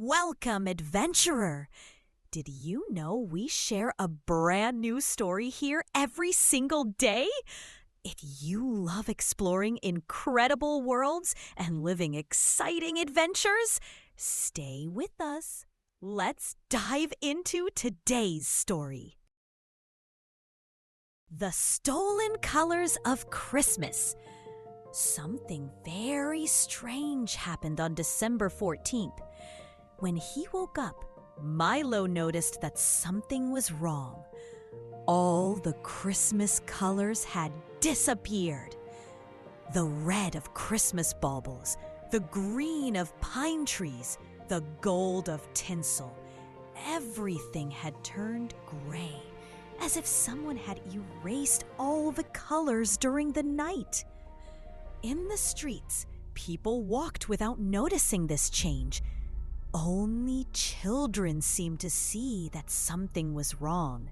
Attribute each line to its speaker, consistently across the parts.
Speaker 1: Welcome, adventurer! Did you know we share a brand new story here every single day? If you love exploring incredible worlds and living exciting adventures, stay with us. Let's dive into today's story. The Stolen Colors of Christmas. Something very strange happened on December 14th. When he woke up, Milo noticed that something was wrong. All the Christmas colors had disappeared. The red of Christmas baubles, the green of pine trees, the gold of tinsel. Everything had turned gray, as if someone had erased all the colors during the night. In the streets, people walked without noticing this change. Only children seemed to see that something was wrong.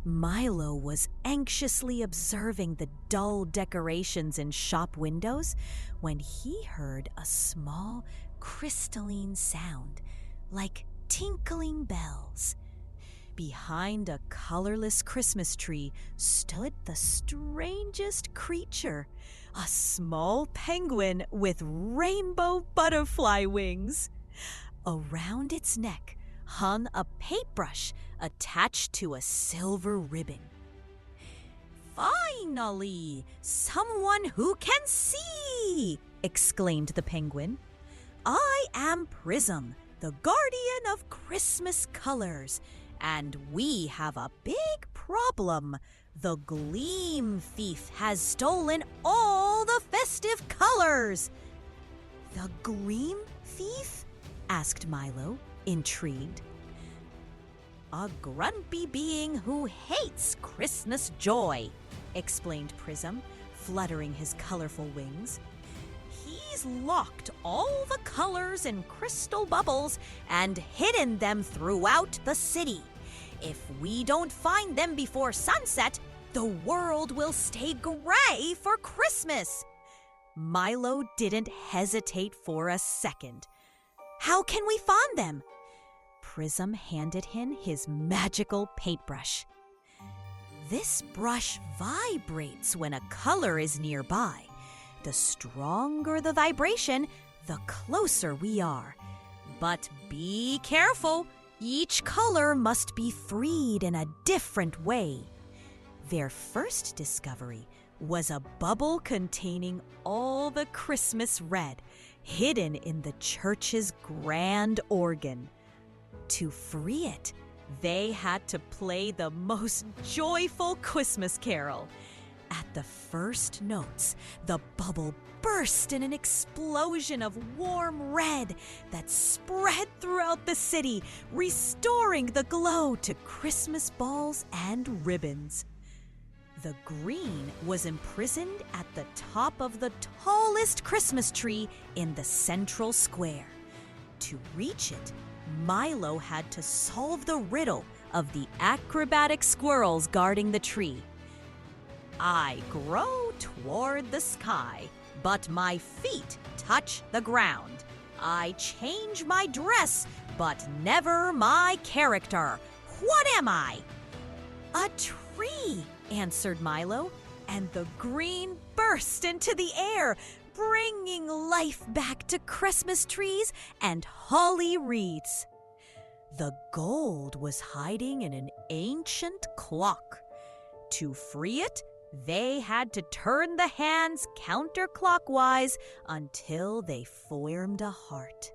Speaker 1: Milo was anxiously observing the dull decorations in shop windows when he heard a small, crystalline sound, like tinkling bells. Behind a colorless Christmas tree stood the strangest creature, a small penguin with rainbow butterfly wings. Around its neck hung a paintbrush attached to a silver ribbon. "Finally, someone who can see!" exclaimed the penguin. "I am Prism, the guardian of Christmas colors, and we have a big problem. The Gleam Thief has stolen all the festive colors." "The Gleam Thief?" asked Milo, intrigued. "A grumpy being who hates Christmas joy," explained Prism, fluttering his colorful wings. "He's locked all the colors in crystal bubbles and hidden them throughout the city. If we don't find them before sunset, the world will stay gray for Christmas." Milo didn't hesitate for a second. "How can we find them?" Prism handed him his magical paintbrush. "This brush vibrates when a color is nearby. The stronger the vibration, the closer we are. But be careful, each color must be freed in a different way." Their first discovery was a bubble containing all the Christmas red, hidden in the church's grand organ. To free it, they had to play the most joyful Christmas carol. At the first notes, the bubble burst in an explosion of warm red that spread throughout the city, restoring the glow to Christmas balls and ribbons. The green was imprisoned at the top of the tallest Christmas tree in the central square. To reach it, Milo had to solve the riddle of the acrobatic squirrels guarding the tree. "I grow toward the sky, but my feet touch the ground. I change my dress, but never my character. What am I?" "A tree," answered Milo, and the green burst into the air, bringing life back to Christmas trees and holly wreaths. The gold was hiding in an ancient clock. To free it, they had to turn the hands counterclockwise until they formed a heart.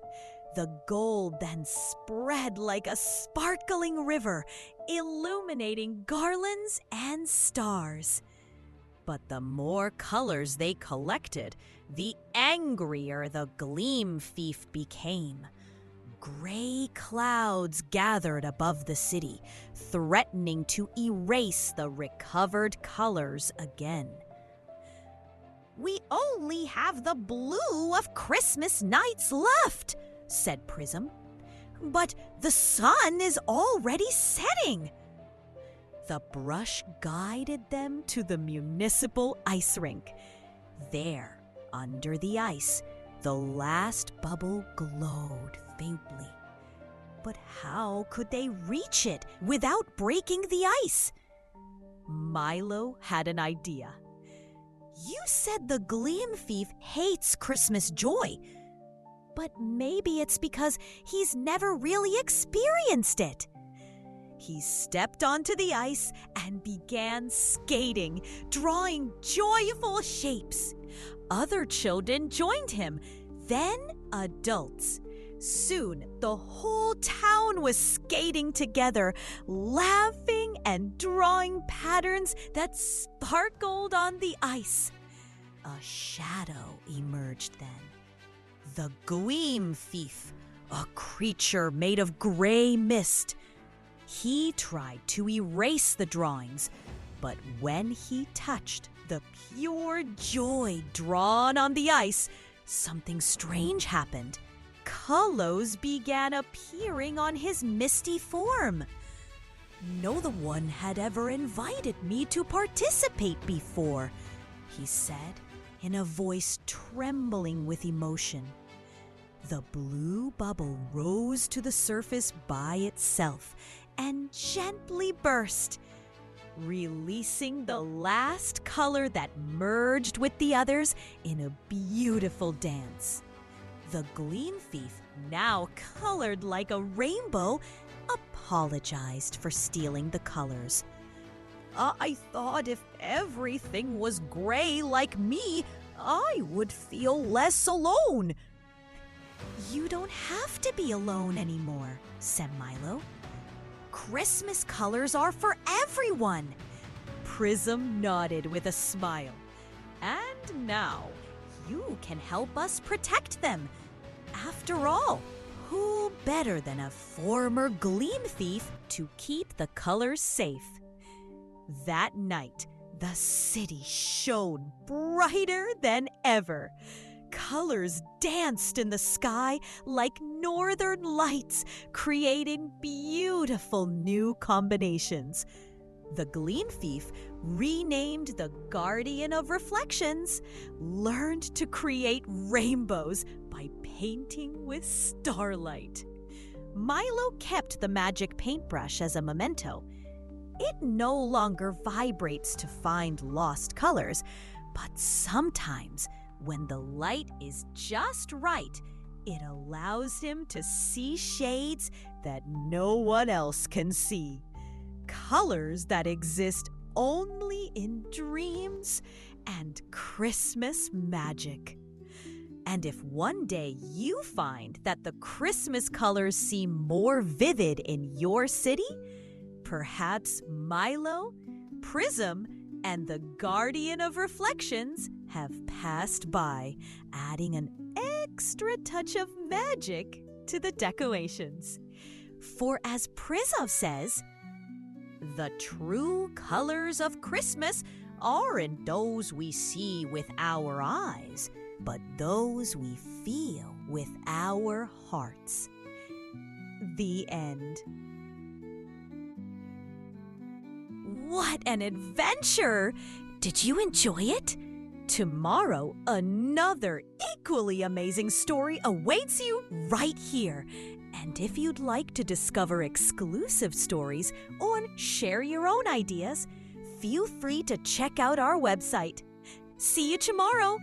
Speaker 1: The gold then spread like a sparkling river, illuminating garlands and stars. But the more colors they collected, the angrier the Gleam Thief became. Gray clouds gathered above the city, threatening to erase the recovered colors again. "We only have the blue of Christmas nights left," said Prism. "But the sun is already setting." The brush guided them to the municipal ice rink. There, under the ice, the last bubble glowed faintly, But how could they reach it without breaking the ice? Milo had an idea. You said the Gleam Thief hates Christmas joy. But maybe it's because he's never really experienced it. He stepped onto the ice and began skating, drawing joyful shapes. Other children joined him, then adults. Soon, the whole town was skating together, laughing and drawing patterns that sparkled on the ice. A shadow emerged then. The Gleam Thief, a creature made of gray mist. He tried to erase the drawings, but when he touched the pure joy drawn on the ice, something strange happened. Colors began appearing on his misty form. No one had ever invited me to participate before, he said in a voice trembling with emotion. The blue bubble rose to the surface by itself and gently burst, releasing the last color that merged with the others in a beautiful dance. The Gleam Thief, now colored like a rainbow, apologized for stealing the colors. I thought if everything was gray like me, I would feel less alone. You don't have to be alone anymore, said Milo. Christmas colors are for everyone. Prism nodded with a smile. And now, you can help us protect them. After all, who better than a former Gleam Thief to keep the colors safe? That night, the city shone brighter than ever. Colors danced in the sky like northern lights, creating beautiful new combinations. The Gleam Thief, renamed the Guardian of Reflections, learned to create rainbows by painting with starlight. Milo kept the magic paintbrush as a memento. It no longer vibrates to find lost colors, but sometimes, when the light is just right, it allows him to see shades that no one else can see. Colors that exist only in dreams and Christmas magic. And if one day you find that the Christmas colors seem more vivid in your city, perhaps Milo, Prism, and the Guardian of Reflections have passed by, adding an extra touch of magic to the decorations. For as Prism says, the true colors of Christmas aren't those we see with our eyes, but those we feel with our hearts. The end. What an adventure! Did you enjoy it? Tomorrow, another equally amazing story awaits you right here. And if you'd like to discover exclusive stories or share your own ideas, feel free to check out our website. See you tomorrow!